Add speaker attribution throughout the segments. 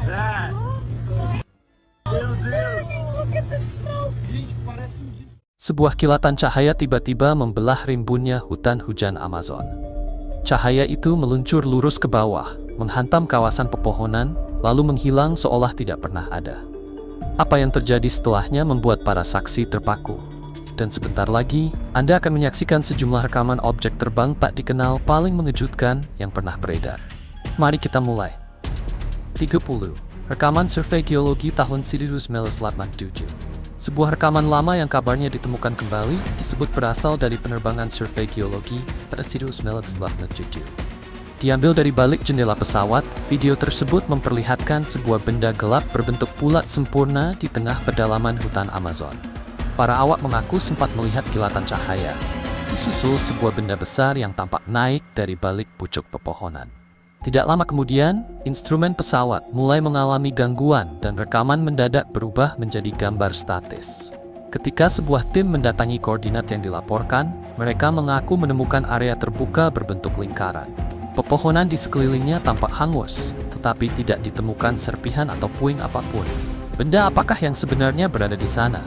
Speaker 1: that? Meu Deus!
Speaker 2: Look at the smoke.
Speaker 1: Gente, parece
Speaker 3: Sebuah kilatan cahaya tiba-tiba membelah rimbunnya hutan hujan Amazon. Cahaya itu meluncur lurus ke bawah, menghantam kawasan pepohonan, lalu menghilang seolah tidak pernah ada. Apa yang terjadi setelahnya membuat para saksi terpaku. Dan sebentar lagi, Anda akan menyaksikan sejumlah rekaman objek terbang tak dikenal paling mengejutkan yang pernah beredar. Mari kita mulai. 30. Rekaman survei geologi tahun 1987. Sebuah rekaman lama yang kabarnya ditemukan kembali disebut berasal dari penerbangan survei geologi pada 1987. Diambil dari balik jendela pesawat, video tersebut memperlihatkan sebuah benda gelap berbentuk bulat sempurna di tengah pedalaman hutan Amazon. Para awak mengaku sempat melihat kilatan cahaya, disusul sebuah benda besar yang tampak naik dari balik pucuk pepohonan. Tidak lama kemudian, instrumen pesawat mulai mengalami gangguan dan rekaman mendadak berubah menjadi gambar statis. Ketika sebuah tim mendatangi koordinat yang dilaporkan, mereka mengaku menemukan area terbuka berbentuk lingkaran. Pepohonan di sekelilingnya tampak hangus, tetapi tidak ditemukan serpihan atau puing apapun. Benda apakah yang sebenarnya berada di sana?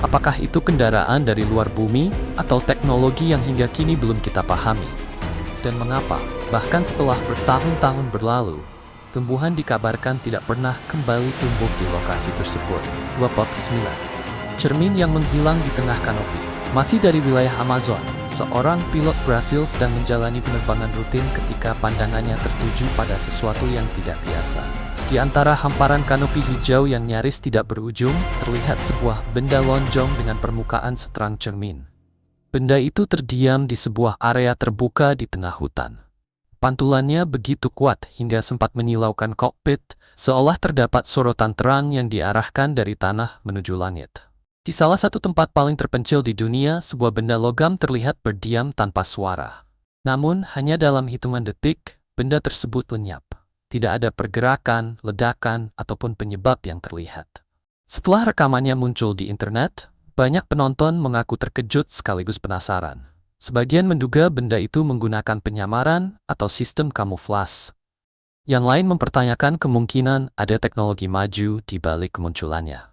Speaker 3: Apakah itu kendaraan dari luar bumi atau teknologi yang hingga kini belum kita pahami? Dan mengapa, bahkan setelah bertahun-tahun berlalu, tumbuhan dikabarkan tidak pernah kembali tumbuh di lokasi tersebut? 29. Cermin yang menghilang di tengah kanopi. Masih dari wilayah Amazon, seorang pilot Brasil sedang menjalani penerbangan rutin ketika pandangannya tertuju pada sesuatu yang tidak biasa. Di antara hamparan kanopi hijau yang nyaris tidak berujung, terlihat sebuah benda lonjong dengan permukaan seterang cermin. Benda itu terdiam di sebuah area terbuka di tengah hutan. Pantulannya begitu kuat hingga sempat menyilaukan kokpit, seolah terdapat sorotan terang yang diarahkan dari tanah menuju langit. Di salah satu tempat paling terpencil di dunia, sebuah benda logam terlihat berdiam tanpa suara. Namun, hanya dalam hitungan detik, benda tersebut lenyap. Tidak ada pergerakan, ledakan, ataupun penyebab yang terlihat. Setelah rekamannya muncul di internet, banyak penonton mengaku terkejut sekaligus penasaran. Sebagian menduga benda itu menggunakan penyamaran atau sistem kamuflase. Yang lain mempertanyakan kemungkinan ada teknologi maju di balik kemunculannya.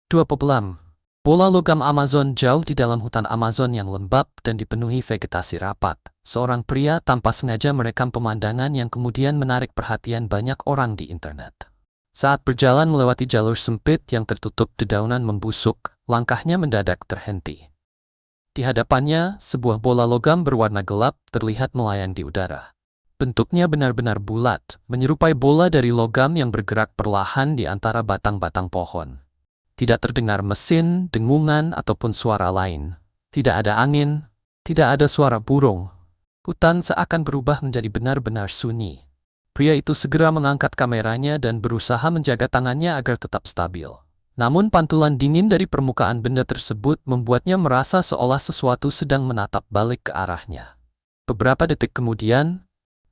Speaker 3: 20. Bola logam Amazon. Jauh di dalam hutan Amazon yang lembab dan dipenuhi vegetasi rapat, seorang pria tanpa sengaja merekam pemandangan yang kemudian menarik perhatian banyak orang di internet. Saat berjalan melewati jalur sempit yang tertutup dedaunan membusuk, langkahnya mendadak terhenti. Di hadapannya, sebuah bola logam berwarna gelap terlihat melayang di udara. Bentuknya benar-benar bulat, menyerupai bola dari logam yang bergerak perlahan di antara batang-batang pohon. Tidak terdengar mesin, dengungan, ataupun suara lain. Tidak ada angin, tidak ada suara burung. Hutan seakan berubah menjadi benar-benar sunyi. Pria itu segera mengangkat kameranya dan berusaha menjaga tangannya agar tetap stabil. Namun pantulan dingin dari permukaan benda tersebut membuatnya merasa seolah sesuatu sedang menatap balik ke arahnya. Beberapa detik kemudian,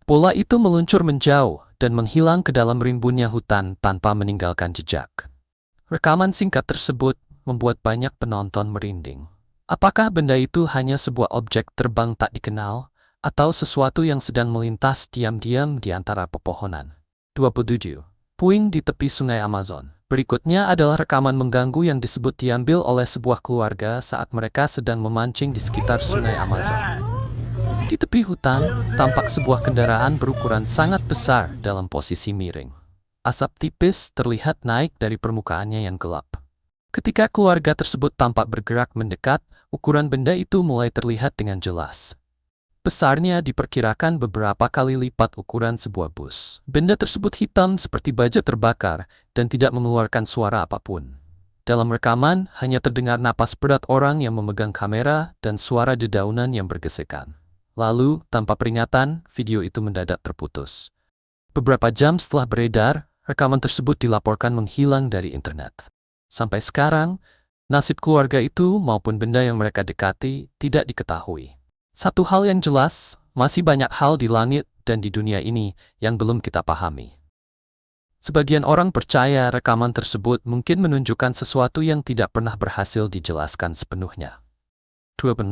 Speaker 3: bola itu meluncur menjauh dan menghilang ke dalam rimbunnya hutan tanpa meninggalkan jejak. Rekaman singkat tersebut membuat banyak penonton merinding. Apakah benda itu hanya sebuah objek terbang tak dikenal, atau sesuatu yang sedang melintas diam-diam di antara pepohonan? 27. Puing di tepi sungai Amazon. Berikutnya adalah rekaman mengganggu yang disebut diambil oleh sebuah keluarga saat mereka sedang memancing di sekitar sungai Amazon. Di tepi hutan, tampak sebuah kendaraan berukuran sangat besar dalam posisi miring. Asap tipis terlihat naik dari permukaannya yang gelap. Ketika keluarga tersebut tampak bergerak mendekat, ukuran benda itu mulai terlihat dengan jelas. Besarnya diperkirakan beberapa kali lipat ukuran sebuah bus. Benda tersebut hitam seperti baja terbakar dan tidak mengeluarkan suara apapun. Dalam rekaman, hanya terdengar napas berat orang yang memegang kamera dan suara dedaunan yang bergesekan. Lalu, tanpa peringatan, video itu mendadak terputus. Beberapa jam setelah beredar, rekaman tersebut dilaporkan menghilang dari internet. Sampai sekarang, nasib keluarga itu maupun benda yang mereka dekati tidak diketahui. Satu hal yang jelas, masih banyak hal di langit dan di dunia ini yang belum kita pahami. Sebagian orang percaya rekaman tersebut mungkin menunjukkan sesuatu yang tidak pernah berhasil dijelaskan sepenuhnya. 26.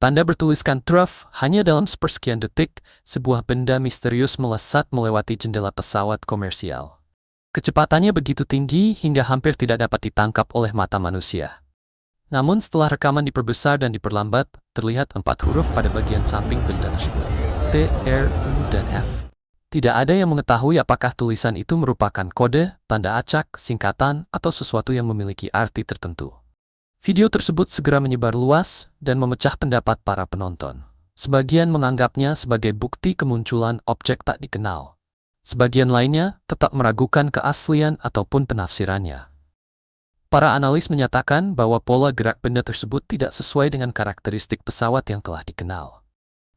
Speaker 3: Tanda bertuliskan truff, hanya dalam sepersekian detik, sebuah benda misterius melesat melewati jendela pesawat komersial. Kecepatannya begitu tinggi hingga hampir tidak dapat ditangkap oleh mata manusia. Namun setelah rekaman diperbesar dan diperlambat, terlihat 4 huruf pada bagian samping benda tersebut. T, R, U, dan F. Tidak ada yang mengetahui apakah tulisan itu merupakan kode, tanda acak, singkatan, atau sesuatu yang memiliki arti tertentu. Video tersebut segera menyebar luas dan memecah pendapat para penonton. Sebagian menganggapnya sebagai bukti kemunculan objek tak dikenal. Sebagian lainnya tetap meragukan keaslian ataupun penafsirannya. Para analis menyatakan bahwa pola gerak benda tersebut tidak sesuai dengan karakteristik pesawat yang telah dikenal.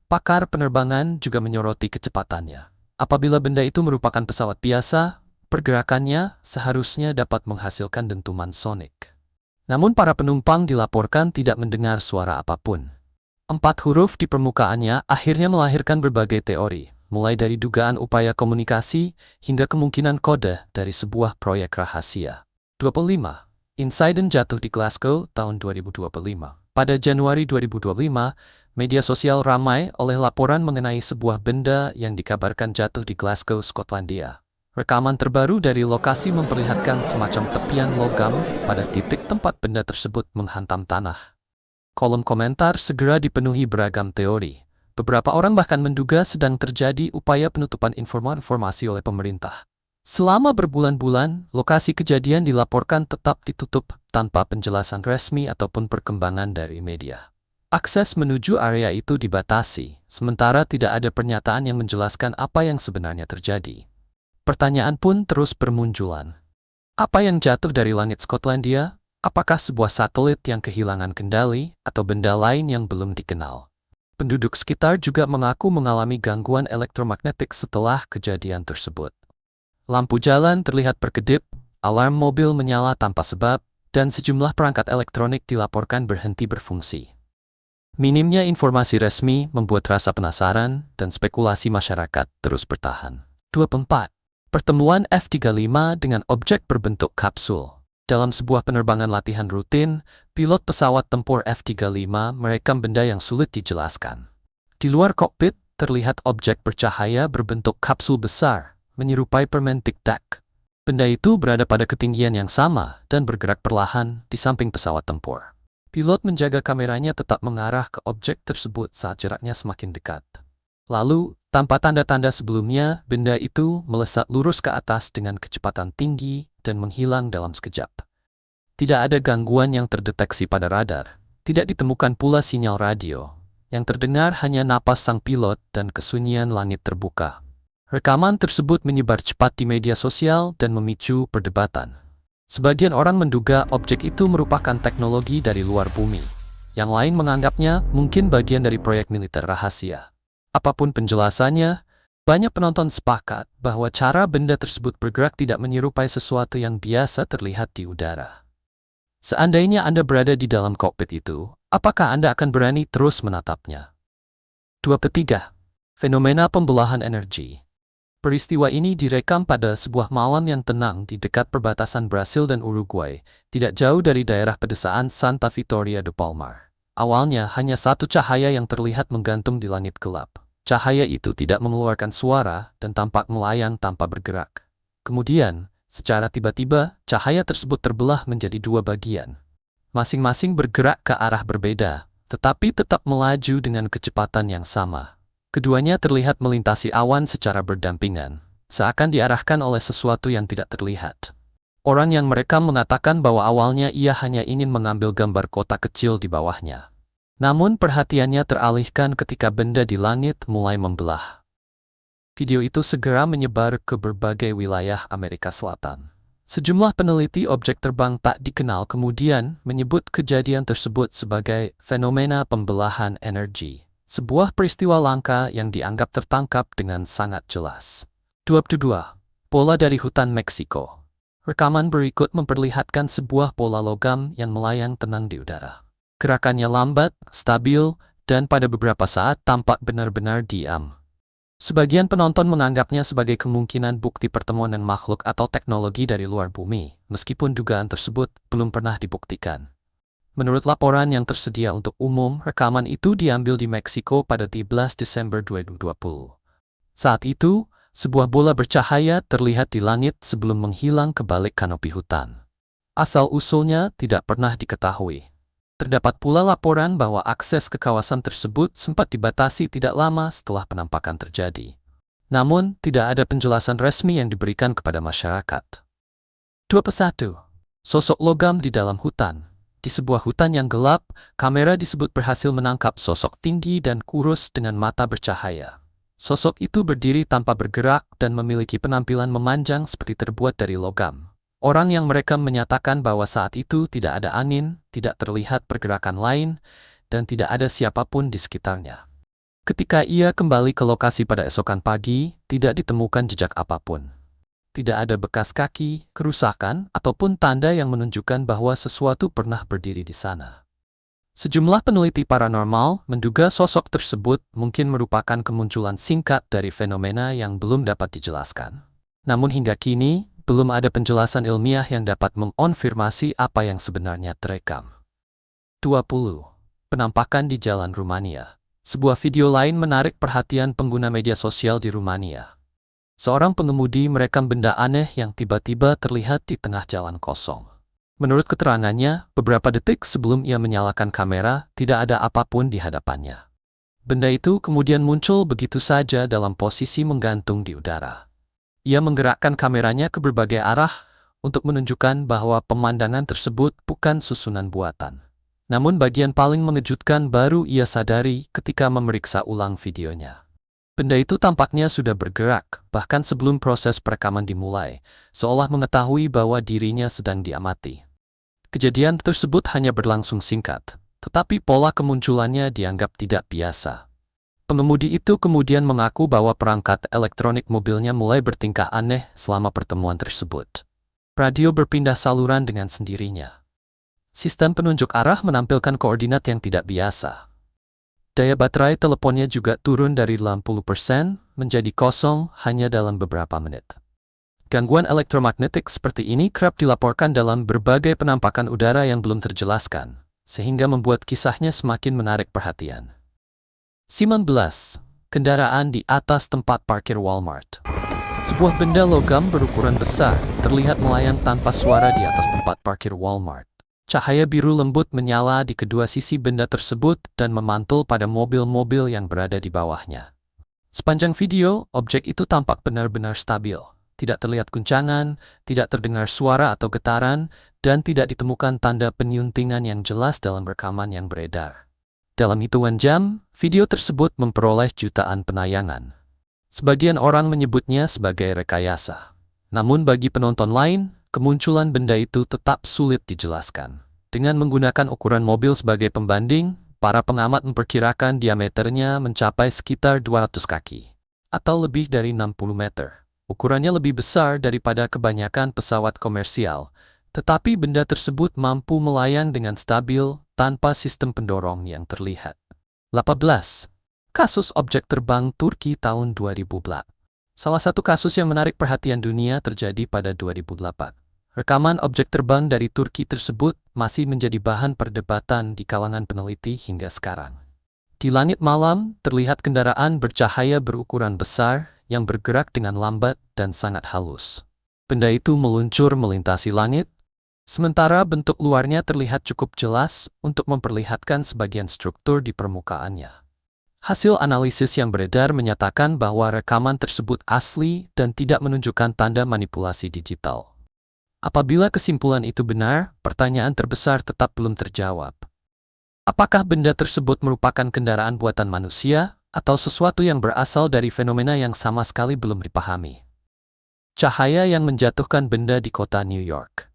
Speaker 3: Pakar penerbangan juga menyoroti kecepatannya. Apabila benda itu merupakan pesawat biasa, pergerakannya seharusnya dapat menghasilkan dentuman sonik. Namun para penumpang dilaporkan tidak mendengar suara apapun. 4 huruf di permukaannya akhirnya melahirkan berbagai teori, mulai dari dugaan upaya komunikasi hingga kemungkinan kode dari sebuah proyek rahasia. 25. Insiden jatuh di Glasgow tahun 2025. Pada Januari 2025, media sosial ramai oleh laporan mengenai sebuah benda yang dikabarkan jatuh di Glasgow, Skotlandia. Rekaman terbaru dari lokasi memperlihatkan semacam tepian logam pada titik tempat benda tersebut menghantam tanah. Kolom komentar segera dipenuhi beragam teori. Beberapa orang bahkan menduga sedang terjadi upaya penutupan informasi oleh pemerintah. Selama berbulan-bulan, lokasi kejadian dilaporkan tetap ditutup tanpa penjelasan resmi ataupun perkembangan dari media. Akses menuju area itu dibatasi, sementara tidak ada pernyataan yang menjelaskan apa yang sebenarnya terjadi. Pertanyaan pun terus bermunculan. Apa yang jatuh dari langit Skotlandia? Apakah sebuah satelit yang kehilangan kendali atau benda lain yang belum dikenal? Penduduk sekitar juga mengaku mengalami gangguan elektromagnetik setelah kejadian tersebut. Lampu jalan terlihat berkedip, alarm mobil menyala tanpa sebab, dan sejumlah perangkat elektronik dilaporkan berhenti berfungsi. Minimnya informasi resmi membuat rasa penasaran dan spekulasi masyarakat terus bertahan. 24. Pertemuan F-35 dengan objek berbentuk kapsul. Dalam sebuah penerbangan latihan rutin, pilot pesawat tempur F-35 merekam benda yang sulit dijelaskan. Di luar kokpit, terlihat objek bercahaya berbentuk kapsul besar, menyerupai permen Tic Tac. Benda itu berada pada ketinggian yang sama dan bergerak perlahan di samping pesawat tempur. Pilot menjaga kameranya tetap mengarah ke objek tersebut saat jaraknya semakin dekat. Lalu, tanpa tanda-tanda sebelumnya, benda itu melesat lurus ke atas dengan kecepatan tinggi dan menghilang dalam sekejap. Tidak ada gangguan yang terdeteksi pada radar, tidak ditemukan pula sinyal radio. Yang terdengar hanya napas sang pilot dan kesunyian langit terbuka. Rekaman tersebut menyebar cepat di media sosial dan memicu perdebatan. Sebagian orang menduga objek itu merupakan teknologi dari luar bumi. Yang lain menganggapnya mungkin bagian dari proyek militer rahasia. Apapun penjelasannya, banyak penonton sepakat bahwa cara benda tersebut bergerak tidak menyerupai sesuatu yang biasa terlihat di udara. Seandainya Anda berada di dalam kokpit itu, apakah Anda akan berani terus menatapnya? 23. Fenomena pembelahan energi. Peristiwa ini direkam pada sebuah malam yang tenang di dekat perbatasan Brasil dan Uruguay, tidak jauh dari daerah pedesaan Santa Vitória do Palmar. Awalnya hanya satu cahaya yang terlihat menggantung di langit gelap. Cahaya itu tidak mengeluarkan suara dan tampak melayang tanpa bergerak. Kemudian, secara tiba-tiba, cahaya tersebut terbelah menjadi 2 bagian. Masing-masing bergerak ke arah berbeda, tetapi tetap melaju dengan kecepatan yang sama. Keduanya terlihat melintasi awan secara berdampingan, seakan diarahkan oleh sesuatu yang tidak terlihat. Orang yang merekam mengatakan bahwa awalnya ia hanya ingin mengambil gambar kota kecil di bawahnya. Namun perhatiannya teralihkan ketika benda di langit mulai membelah. Video itu segera menyebar ke berbagai wilayah Amerika Selatan. Sejumlah peneliti objek terbang tak dikenal kemudian menyebut kejadian tersebut sebagai fenomena pembelahan energi. Sebuah peristiwa langka yang dianggap tertangkap dengan sangat jelas. 22. Pola dari hutan Meksiko. Rekaman berikut memperlihatkan sebuah pola logam yang melayang tenang di udara. Gerakannya lambat, stabil, dan pada beberapa saat tampak benar-benar diam. Sebagian penonton menganggapnya sebagai kemungkinan bukti pertemuan makhluk atau teknologi dari luar bumi, meskipun dugaan tersebut belum pernah dibuktikan. Menurut laporan yang tersedia untuk umum, rekaman itu diambil di Meksiko pada 13 Desember 2020. Saat itu, sebuah bola bercahaya terlihat di langit sebelum menghilang ke balik kanopi hutan. Asal-usulnya tidak pernah diketahui. Terdapat pula laporan bahwa akses ke kawasan tersebut sempat dibatasi tidak lama setelah penampakan terjadi. Namun, tidak ada penjelasan resmi yang diberikan kepada masyarakat. 21. Sosok logam di dalam hutan. Di sebuah hutan yang gelap, kamera disebut berhasil menangkap sosok tinggi dan kurus dengan mata bercahaya. Sosok itu berdiri tanpa bergerak dan memiliki penampilan memanjang seperti terbuat dari logam. Orang yang merekam menyatakan bahwa saat itu tidak ada angin, tidak terlihat pergerakan lain, dan tidak ada siapapun di sekitarnya. Ketika ia kembali ke lokasi pada esokan pagi, tidak ditemukan jejak apapun. Tidak ada bekas kaki, kerusakan, ataupun tanda yang menunjukkan bahwa sesuatu pernah berdiri di sana. Sejumlah peneliti paranormal menduga sosok tersebut mungkin merupakan kemunculan singkat dari fenomena yang belum dapat dijelaskan. Namun hingga kini, belum ada penjelasan ilmiah yang dapat mengonfirmasi apa yang sebenarnya terekam. 20. Penampakan di jalan Rumania. Sebuah video lain menarik perhatian pengguna media sosial di Rumania. Seorang pengemudi merekam benda aneh yang tiba-tiba terlihat di tengah jalan kosong. Menurut keterangannya, beberapa detik sebelum ia menyalakan kamera, tidak ada apapun di hadapannya. Benda itu kemudian muncul begitu saja dalam posisi menggantung di udara. Ia menggerakkan kameranya ke berbagai arah untuk menunjukkan bahwa pemandangan tersebut bukan susunan buatan. Namun bagian paling mengejutkan baru ia sadari ketika memeriksa ulang videonya. Benda itu tampaknya sudah bergerak, bahkan sebelum proses perekaman dimulai, seolah mengetahui bahwa dirinya sedang diamati. Kejadian tersebut hanya berlangsung singkat, tetapi pola kemunculannya dianggap tidak biasa. Pengemudi itu kemudian mengaku bahwa perangkat elektronik mobilnya mulai bertingkah aneh selama pertemuan tersebut. Radio berpindah saluran dengan sendirinya. Sistem penunjuk arah menampilkan koordinat yang tidak biasa. Daya baterai teleponnya juga turun dari 60% menjadi kosong hanya dalam beberapa menit. Gangguan elektromagnetik seperti ini kerap dilaporkan dalam berbagai penampakan udara yang belum terjelaskan, sehingga membuat kisahnya semakin menarik perhatian. 19. Kendaraan di atas tempat parkir Walmart. Sebuah benda logam berukuran besar terlihat melayang tanpa suara di atas tempat parkir Walmart. Cahaya biru lembut menyala di kedua sisi benda tersebut dan memantul pada mobil-mobil yang berada di bawahnya. Sepanjang video, objek itu tampak benar-benar stabil. Tidak terlihat guncangan, tidak terdengar suara atau getaran, dan tidak ditemukan tanda penyuntingan yang jelas dalam rekaman yang beredar. Dalam hitungan jam, video tersebut memperoleh jutaan penayangan. Sebagian orang menyebutnya sebagai rekayasa. Namun bagi penonton lain, kemunculan benda itu tetap sulit dijelaskan. Dengan menggunakan ukuran mobil sebagai pembanding, para pengamat memperkirakan diameternya mencapai sekitar 200 kaki, atau lebih dari 60 meter. Ukurannya lebih besar daripada kebanyakan pesawat komersial, tetapi benda tersebut mampu melayang dengan stabil tanpa sistem pendorong yang terlihat. 18. Kasus objek terbang Turki tahun 2000. Salah satu kasus yang menarik perhatian dunia terjadi pada 2008. Rekaman objek terbang dari Turki tersebut masih menjadi bahan perdebatan di kalangan peneliti hingga sekarang. Di langit malam, terlihat kendaraan bercahaya berukuran besar yang bergerak dengan lambat dan sangat halus. Benda itu meluncur melintasi langit, sementara bentuk luarnya terlihat cukup jelas untuk memperlihatkan sebagian struktur di permukaannya. Hasil analisis yang beredar menyatakan bahwa rekaman tersebut asli dan tidak menunjukkan tanda manipulasi digital. Apabila kesimpulan itu benar, pertanyaan terbesar tetap belum terjawab. Apakah benda tersebut merupakan kendaraan buatan manusia, atau sesuatu yang berasal dari fenomena yang sama sekali belum dipahami? Cahaya yang menjatuhkan benda di kota New York.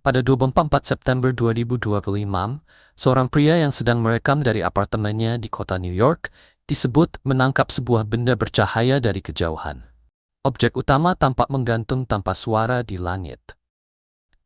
Speaker 3: Pada 24 September 2025, seorang pria yang sedang merekam dari apartemennya di kota New York disebut menangkap sebuah benda bercahaya dari kejauhan. Objek utama tampak menggantung tanpa suara di langit.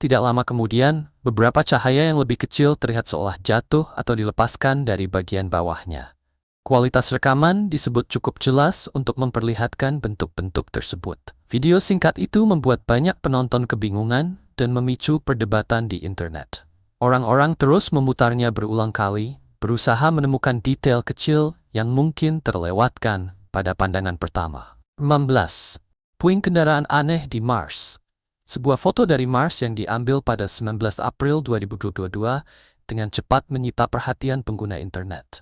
Speaker 3: Tidak lama kemudian, beberapa cahaya yang lebih kecil terlihat seolah jatuh atau dilepaskan dari bagian bawahnya. Kualitas rekaman disebut cukup jelas untuk memperlihatkan bentuk-bentuk tersebut. Video singkat itu membuat banyak penonton kebingungan dan memicu perdebatan di internet. Orang-orang terus memutarnya berulang kali, berusaha menemukan detail kecil yang mungkin terlewatkan pada pandangan pertama. 16. Puing kendaraan aneh di Mars. Sebuah foto dari Mars yang diambil pada 19 April 2022 dengan cepat menyita perhatian pengguna internet.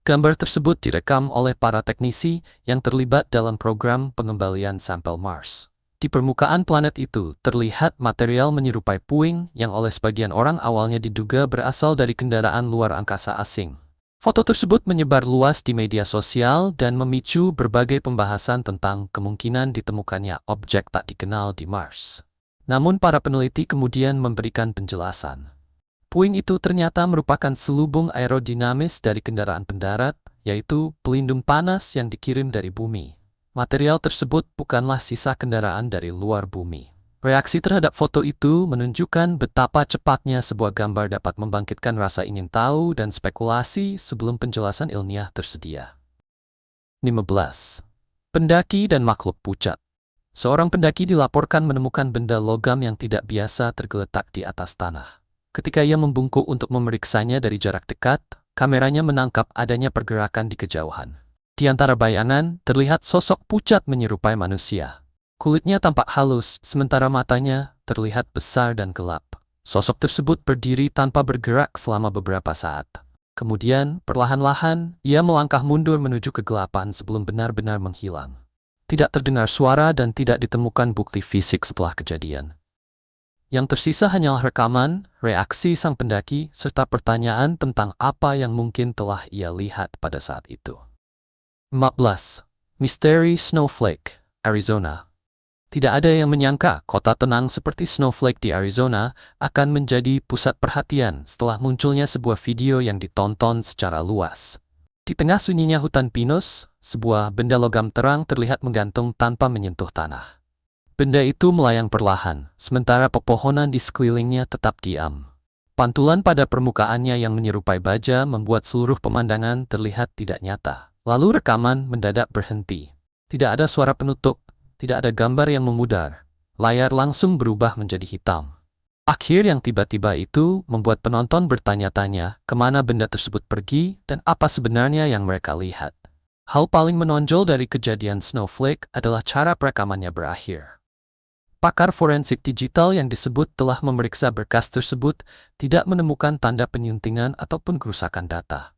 Speaker 3: Gambar tersebut direkam oleh para teknisi yang terlibat dalam program pengembalian sampel Mars. Di permukaan planet itu, terlihat material menyerupai puing yang oleh sebagian orang awalnya diduga berasal dari kendaraan luar angkasa asing. Foto tersebut menyebar luas di media sosial dan memicu berbagai pembahasan tentang kemungkinan ditemukannya objek tak dikenal di Mars. Namun para peneliti kemudian memberikan penjelasan. Puing itu ternyata merupakan selubung aerodinamis dari kendaraan pendarat, yaitu pelindung panas yang dikirim dari bumi. Material tersebut bukanlah sisa kendaraan dari luar bumi. Reaksi terhadap foto itu menunjukkan betapa cepatnya sebuah gambar dapat membangkitkan rasa ingin tahu dan spekulasi sebelum penjelasan ilmiah tersedia. 15. Pendaki dan makhluk pucat. Seorang pendaki dilaporkan menemukan benda logam yang tidak biasa tergeletak di atas tanah. Ketika ia membungkuk untuk memeriksanya dari jarak dekat, kameranya menangkap adanya pergerakan di kejauhan. Di antara bayangan, terlihat sosok pucat menyerupai manusia. Kulitnya tampak halus, sementara matanya terlihat besar dan gelap. Sosok tersebut berdiri tanpa bergerak selama beberapa saat. Kemudian, perlahan-lahan, ia melangkah mundur menuju kegelapan sebelum benar-benar menghilang. Tidak terdengar suara dan tidak ditemukan bukti fisik setelah kejadian. Yang tersisa hanyalah rekaman, reaksi sang pendaki, serta pertanyaan tentang apa yang mungkin telah ia lihat pada saat itu. 14. Misteri Snowflake, Arizona. Tidak ada yang menyangka kota tenang seperti Snowflake di Arizona akan menjadi pusat perhatian setelah munculnya sebuah video yang ditonton secara luas. Di tengah sunyinya hutan pinus, sebuah benda logam terang terlihat menggantung tanpa menyentuh tanah. Benda itu melayang perlahan, sementara pepohonan di sekelilingnya tetap diam. Pantulan pada permukaannya yang menyerupai baja membuat seluruh pemandangan terlihat tidak nyata. Lalu rekaman mendadak berhenti. Tidak ada suara penutup, tidak ada gambar yang memudar. Layar langsung berubah menjadi hitam. Akhir yang tiba-tiba itu membuat penonton bertanya-tanya kemana benda tersebut pergi dan apa sebenarnya yang mereka lihat. Hal paling menonjol dari kejadian Snowflake adalah cara perekamannya berakhir. Pakar forensik digital yang disebut telah memeriksa berkas tersebut tidak menemukan tanda penyuntingan ataupun kerusakan data.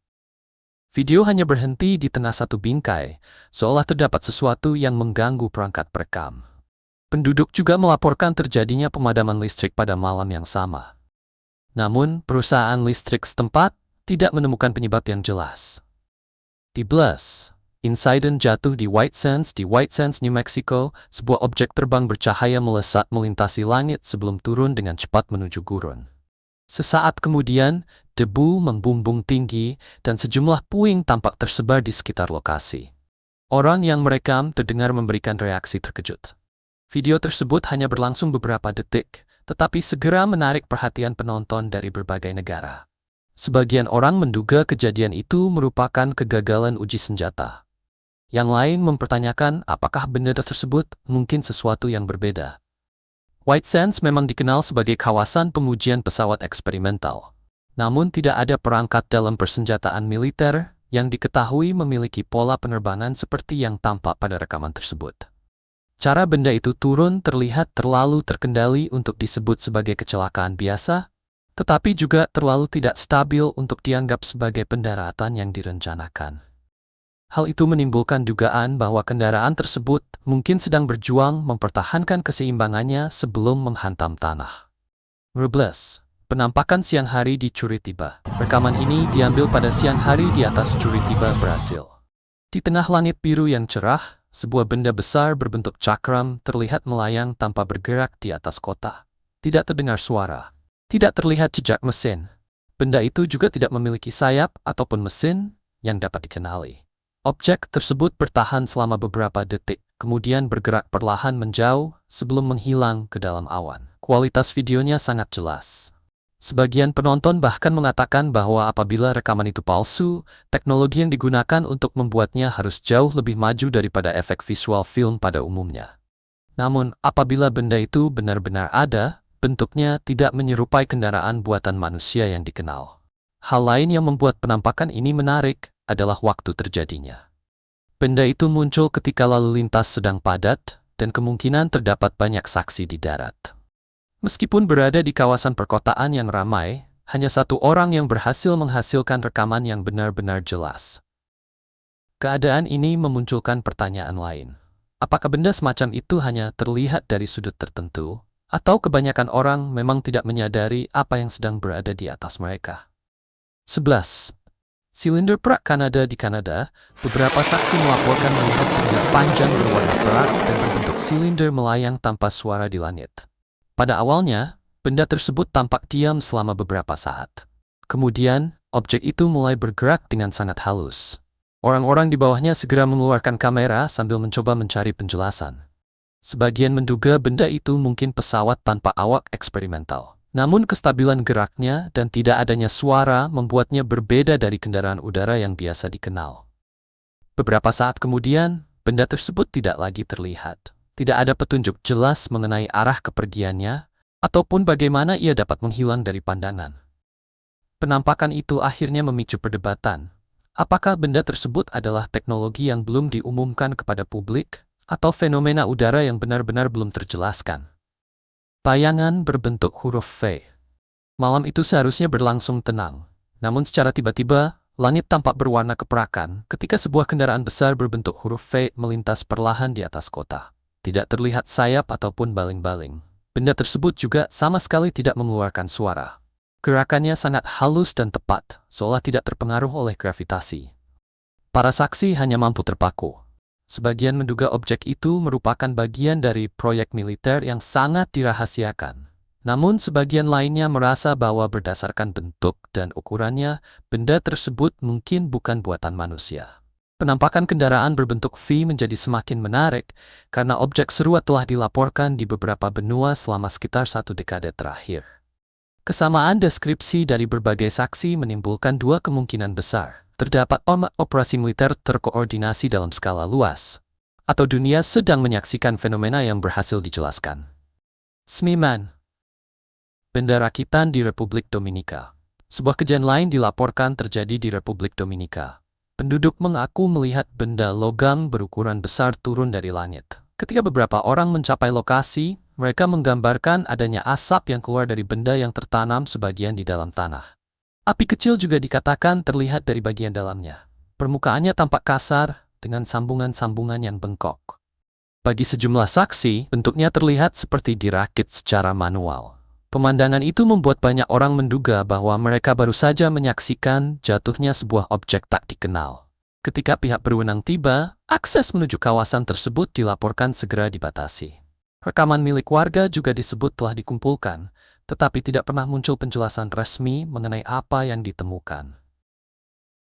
Speaker 3: Video hanya berhenti di tengah satu bingkai, seolah terdapat sesuatu yang mengganggu perangkat perekam. Penduduk juga melaporkan terjadinya pemadaman listrik pada malam yang sama. Namun, perusahaan listrik setempat tidak menemukan penyebab yang jelas. Di Blues, insiden jatuh di White Sands, New Mexico, sebuah objek terbang bercahaya melesat melintasi langit sebelum turun dengan cepat menuju gurun. Sesaat kemudian, debu membumbung tinggi dan sejumlah puing tampak tersebar di sekitar lokasi. Orang yang merekam terdengar memberikan reaksi terkejut. Video tersebut hanya berlangsung beberapa detik, tetapi segera menarik perhatian penonton dari berbagai negara. Sebagian orang menduga kejadian itu merupakan kegagalan uji senjata. Yang lain mempertanyakan apakah benda tersebut mungkin sesuatu yang berbeda. White Sands memang dikenal sebagai kawasan pengujian pesawat eksperimental. Namun tidak ada perangkat dalam persenjataan militer yang diketahui memiliki pola penerbangan seperti yang tampak pada rekaman tersebut. Cara benda itu turun terlihat terlalu terkendali untuk disebut sebagai kecelakaan biasa, tetapi juga terlalu tidak stabil untuk dianggap sebagai pendaratan yang direncanakan. Hal itu menimbulkan dugaan bahwa kendaraan tersebut mungkin sedang berjuang mempertahankan keseimbangannya sebelum menghantam tanah. 12. Penampakan siang hari di Curitiba. Rekaman ini diambil pada siang hari di atas Curitiba, Brasil. Di tengah langit biru yang cerah, sebuah benda besar berbentuk cakram terlihat melayang tanpa bergerak di atas kota. Tidak terdengar suara. Tidak terlihat jejak mesin. Benda itu juga tidak memiliki sayap ataupun mesin yang dapat dikenali. Objek tersebut bertahan selama beberapa detik, kemudian bergerak perlahan menjauh sebelum menghilang ke dalam awan. Kualitas videonya sangat jelas. Sebagian penonton bahkan mengatakan bahwa apabila rekaman itu palsu, teknologi yang digunakan untuk membuatnya harus jauh lebih maju daripada efek visual film pada umumnya. Namun, apabila benda itu benar-benar ada, bentuknya tidak menyerupai kendaraan buatan manusia yang dikenal. Hal lain yang membuat penampakan ini menarik adalah waktu terjadinya. Benda itu muncul ketika lalu lintas sedang padat, dan kemungkinan terdapat banyak saksi di darat. Meskipun berada di kawasan perkotaan yang ramai, hanya satu orang yang berhasil menghasilkan rekaman yang benar-benar jelas. Keadaan ini memunculkan pertanyaan lain. Apakah benda semacam itu hanya terlihat dari sudut tertentu, atau kebanyakan orang memang tidak menyadari apa yang sedang berada di atas mereka? 11. Silinder perak Kanada. Di Kanada, beberapa saksi melaporkan melihat benda panjang berwarna perak dan berbentuk silinder melayang tanpa suara di langit. Pada awalnya, benda tersebut tampak diam selama beberapa saat. Kemudian, objek itu mulai bergerak dengan sangat halus. Orang-orang di bawahnya segera mengeluarkan kamera sambil mencoba mencari penjelasan. Sebagian menduga benda itu mungkin pesawat tanpa awak eksperimental. Namun kestabilan geraknya dan tidak adanya suara membuatnya berbeda dari kendaraan udara yang biasa dikenal. Beberapa saat kemudian, benda tersebut tidak lagi terlihat. Tidak ada petunjuk jelas mengenai arah kepergiannya, ataupun bagaimana ia dapat menghilang dari pandangan. Penampakan itu akhirnya memicu perdebatan. Apakah benda tersebut adalah teknologi yang belum diumumkan kepada publik, atau fenomena udara yang benar-benar belum terjelaskan? Bayangan berbentuk huruf V. Malam itu seharusnya berlangsung tenang, namun secara tiba-tiba, langit tampak berwarna keperakan ketika sebuah kendaraan besar berbentuk huruf V melintas perlahan di atas kota. Tidak terlihat sayap ataupun baling-baling. Benda tersebut juga sama sekali tidak mengeluarkan suara. Gerakannya sangat halus dan tepat, seolah tidak terpengaruh oleh gravitasi. Para saksi hanya mampu terpaku. Sebagian menduga objek itu merupakan bagian dari proyek militer yang sangat dirahasiakan. Namun sebagian lainnya merasa bahwa berdasarkan bentuk dan ukurannya, benda tersebut mungkin bukan buatan manusia. Penampakan kendaraan berbentuk V menjadi semakin menarik karena objek serupa telah dilaporkan di beberapa benua selama sekitar 1 dekade terakhir. Kesamaan deskripsi dari berbagai saksi menimbulkan dua kemungkinan besar. Terdapat operasi militer terkoordinasi dalam skala luas, atau dunia sedang menyaksikan fenomena yang berhasil dijelaskan. Semiman. Benda rakitan di Republik Dominika. Sebuah kejadian lain dilaporkan terjadi di Republik Dominika. Penduduk mengaku melihat benda logam berukuran besar turun dari langit. Ketika beberapa orang mencapai lokasi, mereka menggambarkan adanya asap yang keluar dari benda yang tertanam sebagian di dalam tanah. Api kecil juga dikatakan terlihat dari bagian dalamnya. Permukaannya tampak kasar, dengan sambungan-sambungan yang bengkok. Bagi sejumlah saksi, bentuknya terlihat seperti dirakit secara manual. Pemandangan itu membuat banyak orang menduga bahwa mereka baru saja menyaksikan jatuhnya sebuah objek tak dikenal. Ketika pihak berwenang tiba, akses menuju kawasan tersebut dilaporkan segera dibatasi. Rekaman milik warga juga disebut telah dikumpulkan, tetapi tidak pernah muncul penjelasan resmi mengenai apa yang ditemukan.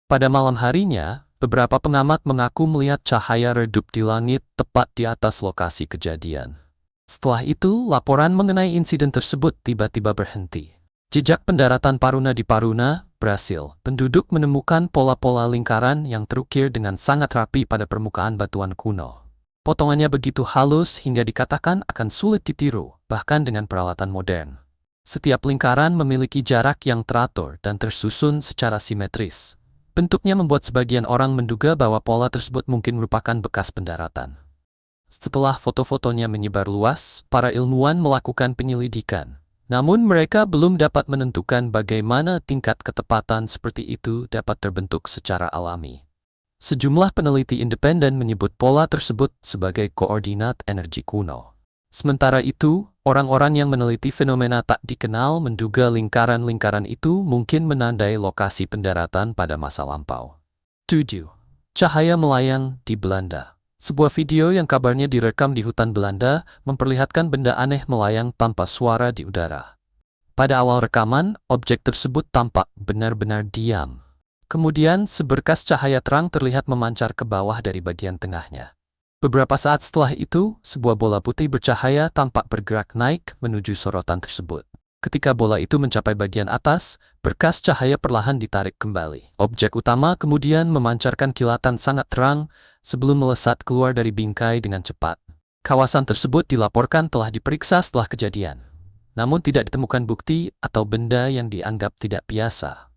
Speaker 3: Pada malam harinya, beberapa pengamat mengaku melihat cahaya redup di langit tepat di atas lokasi kejadian. Setelah itu, laporan mengenai insiden tersebut tiba-tiba berhenti. Jejak pendaratan Paruna di Paruna, Brasil, penduduk menemukan pola-pola lingkaran yang terukir dengan sangat rapi pada permukaan batuan kuno. Potongannya begitu halus hingga dikatakan akan sulit ditiru, bahkan dengan peralatan modern. Setiap lingkaran memiliki jarak yang teratur dan tersusun secara simetris. Bentuknya membuat sebagian orang menduga bahwa pola tersebut mungkin merupakan bekas pendaratan. Setelah foto-fotonya menyebar luas, para ilmuwan melakukan penyelidikan. Namun mereka belum dapat menentukan bagaimana tingkat ketepatan seperti itu dapat terbentuk secara alami. Sejumlah peneliti independen menyebut pola tersebut sebagai koordinat energi kuno. Sementara itu, orang-orang yang meneliti fenomena tak dikenal menduga lingkaran-lingkaran itu mungkin menandai lokasi pendaratan pada masa lampau. 7. Cahaya melayang di Belanda. Sebuah video yang kabarnya direkam di hutan Belanda memperlihatkan benda aneh melayang tanpa suara di udara. Pada awal rekaman, objek tersebut tampak benar-benar diam. Kemudian, seberkas cahaya terang terlihat memancar ke bawah dari bagian tengahnya. Beberapa saat setelah itu, sebuah bola putih bercahaya tampak bergerak naik menuju sorotan tersebut. Ketika bola itu mencapai bagian atas, berkas cahaya perlahan ditarik kembali. Objek utama kemudian memancarkan kilatan sangat terang sebelum melesat keluar dari bingkai dengan cepat. Kawasan tersebut dilaporkan telah diperiksa setelah kejadian. namun tidak ditemukan bukti atau benda yang dianggap tidak biasa.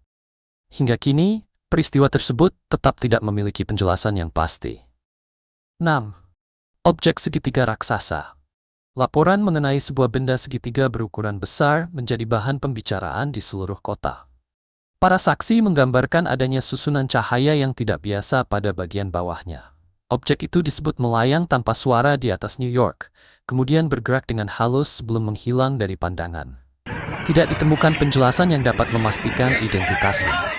Speaker 3: Hingga kini, peristiwa tersebut tetap tidak memiliki penjelasan yang pasti. 6. Objek segitiga raksasa. Laporan mengenai sebuah benda segitiga berukuran besar menjadi bahan pembicaraan di seluruh kota. Para saksi menggambarkan adanya susunan cahaya yang tidak biasa pada bagian bawahnya. Objek itu disebut melayang tanpa suara di atas New York, kemudian bergerak dengan halus sebelum menghilang dari pandangan. Tidak ditemukan penjelasan yang dapat memastikan identitasnya.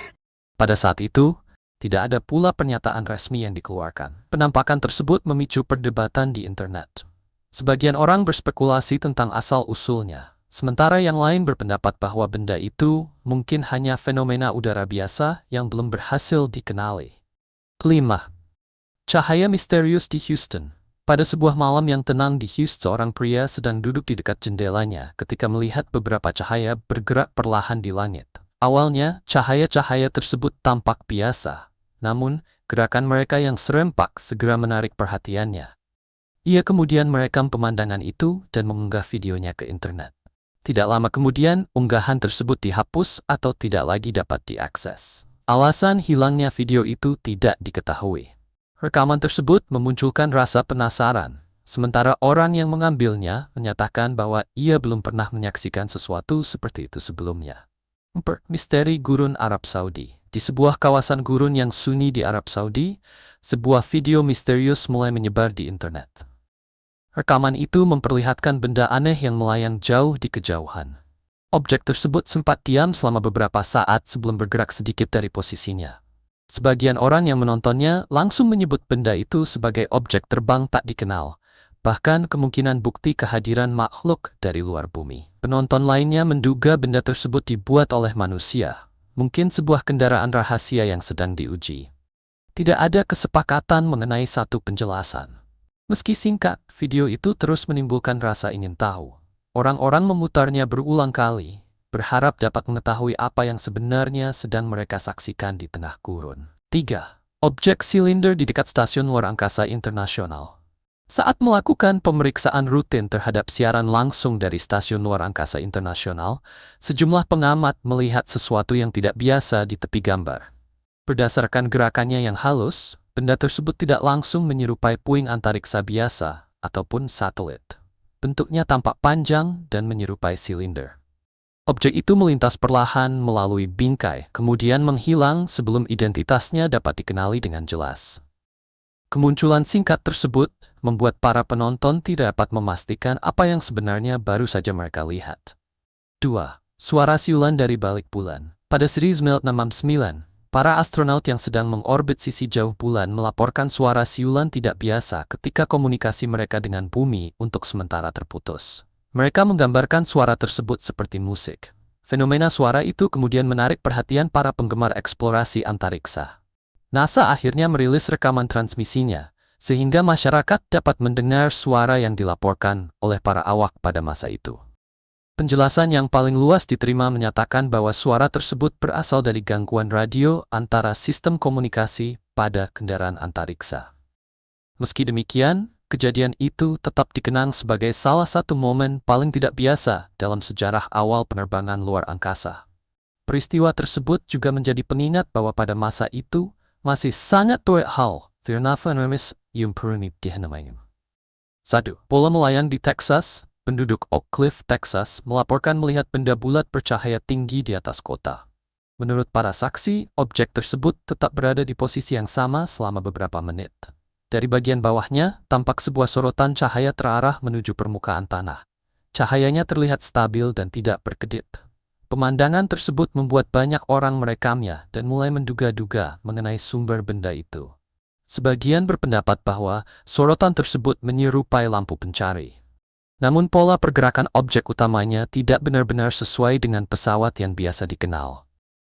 Speaker 3: Pada saat itu, tidak ada pula pernyataan resmi yang dikeluarkan. Penampakan tersebut memicu perdebatan di internet. Sebagian orang berspekulasi tentang asal-usulnya, sementara yang lain berpendapat bahwa benda itu mungkin hanya fenomena udara biasa yang belum berhasil dikenali. 5. Cahaya misterius di Houston. Pada sebuah malam yang tenang di Houston, seorang pria sedang duduk di dekat jendelanya ketika melihat beberapa cahaya bergerak perlahan di langit. Awalnya, cahaya-cahaya tersebut tampak biasa, namun gerakan mereka yang serempak segera menarik perhatiannya. Ia kemudian merekam pemandangan itu dan mengunggah videonya ke internet. Tidak lama kemudian, unggahan tersebut dihapus atau tidak lagi dapat diakses. Alasan hilangnya video itu tidak diketahui. Rekaman tersebut memunculkan rasa penasaran, sementara orang yang mengambilnya menyatakan bahwa ia belum pernah menyaksikan sesuatu seperti itu sebelumnya. 4. Misteri Gurun Arab Saudi. Di sebuah kawasan gurun yang sunyi di Arab Saudi, sebuah video misterius mulai menyebar di internet. Rekaman itu memperlihatkan benda aneh yang melayang jauh di kejauhan. Objek tersebut sempat diam selama beberapa saat sebelum bergerak sedikit dari posisinya. Sebagian orang yang menontonnya langsung menyebut benda itu sebagai objek terbang tak dikenal, bahkan kemungkinan bukti kehadiran makhluk dari luar bumi. Penonton lainnya menduga benda tersebut dibuat oleh manusia, mungkin sebuah kendaraan rahasia yang sedang diuji. Tidak ada kesepakatan mengenai satu penjelasan. Meski singkat, video itu terus menimbulkan rasa ingin tahu. Orang-orang memutarnya berulang kali, berharap dapat mengetahui apa yang sebenarnya sedang mereka saksikan di tengah gurun. 3. Objek silinder di dekat Stasiun Luar Angkasa Internasional. Saat melakukan pemeriksaan rutin terhadap siaran langsung dari Stasiun Luar Angkasa Internasional, sejumlah pengamat melihat sesuatu yang tidak biasa di tepi gambar. Berdasarkan gerakannya yang halus, benda tersebut tidak langsung menyerupai puing antariksa biasa ataupun satelit. Bentuknya tampak panjang dan menyerupai silinder. Objek itu melintas perlahan melalui bingkai, kemudian menghilang sebelum identitasnya dapat dikenali dengan jelas. Kemunculan singkat tersebut membuat para penonton tidak dapat memastikan apa yang sebenarnya baru saja mereka lihat. 2. Suara siulan dari balik bulan. Pada seri 1969, para astronaut yang sedang mengorbit sisi jauh bulan melaporkan suara siulan tidak biasa ketika komunikasi mereka dengan bumi untuk sementara terputus. Mereka menggambarkan suara tersebut seperti musik. Fenomena suara itu kemudian menarik perhatian para penggemar eksplorasi antariksa. NASA akhirnya merilis rekaman transmisinya, sehingga masyarakat dapat mendengar suara yang dilaporkan oleh para awak pada masa itu. Penjelasan yang paling luas diterima menyatakan bahwa suara tersebut berasal dari gangguan radio antara sistem komunikasi pada kendaraan antariksa. Meski demikian, kejadian itu tetap dikenang sebagai salah satu momen paling tidak biasa dalam sejarah awal penerbangan luar angkasa. Peristiwa tersebut juga menjadi pengingat bahwa pada masa itu masih sangat banyak hal yang perlu dihindari. 1. Bola melayang di Texas. Penduduk Oak Cliff, Texas, melaporkan melihat benda bulat bercahaya tinggi di atas kota. Menurut para saksi, objek tersebut tetap berada di posisi yang sama selama beberapa menit. Dari bagian bawahnya, tampak sebuah sorotan cahaya terarah menuju permukaan tanah. Cahayanya terlihat stabil dan tidak berkedip. Pemandangan tersebut membuat banyak orang merekamnya dan mulai menduga-duga mengenai sumber benda itu. Sebagian berpendapat bahwa sorotan tersebut menyerupai lampu pencari. Namun pola pergerakan objek utamanya tidak benar-benar sesuai dengan pesawat yang biasa dikenal.